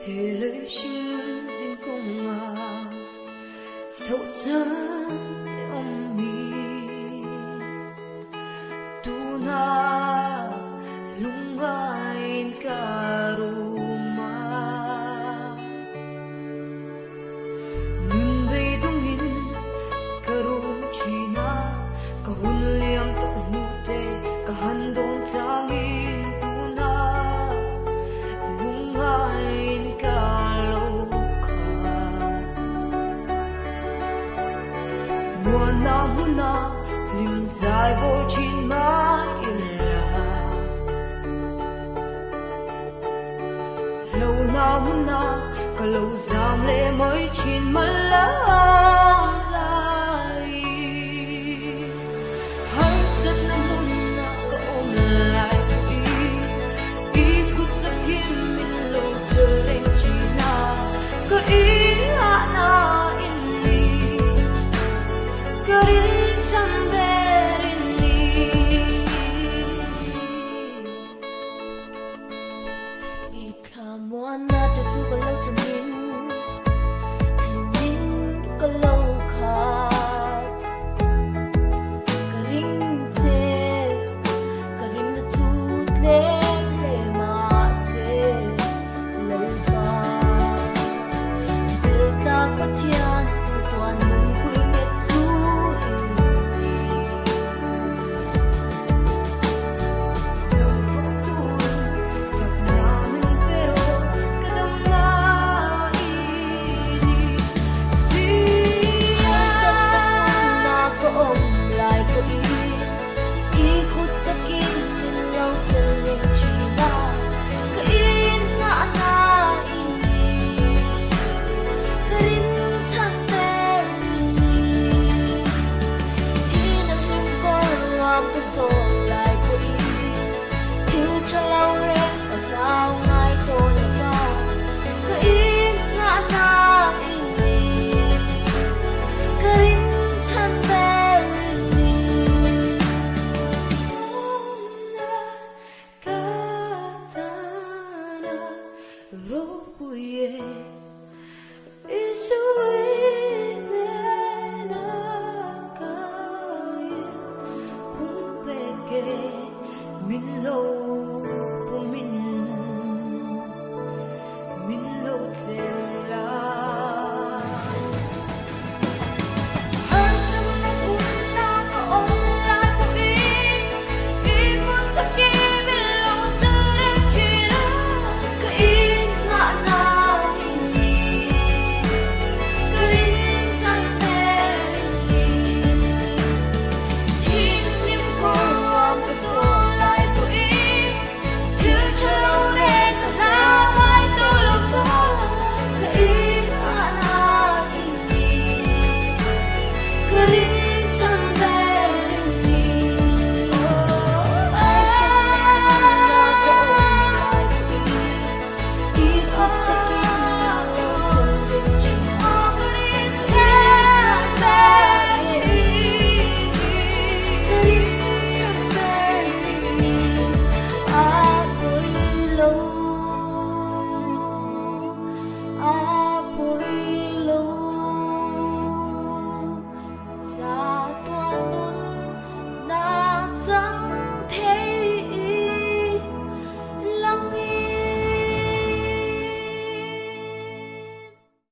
hệ lời xin xin công à dẫu chân theo mi tu na lungain ka rumah nun bay tungin karum china kahun liam to nute kahandong sangin tuna lungain ka loka muna muna lim zai vô chin ma illa lâu na muna ka lâu zam le mới chin ma lang lai hang sat na muna ka om lai i kut sa kim min lo zereng china ka i na inni ka rin muốn ta tu có lâu trong min có lâu khát cả ring thế cả ring đã chút lên lệ mà sẽ lâu ba để ta có thiên sẽ toàn mừng quy miệt chú ý lâu phút tu chọc nhau mình ikut sakit min lâu teling China kain nga na ini karin chan terini tinang nim kor ngam ko so lai ko i til chalaw re paglaw ngai to na ba kain nga na ini karin chan robuye isuine na kain pumpeke min lo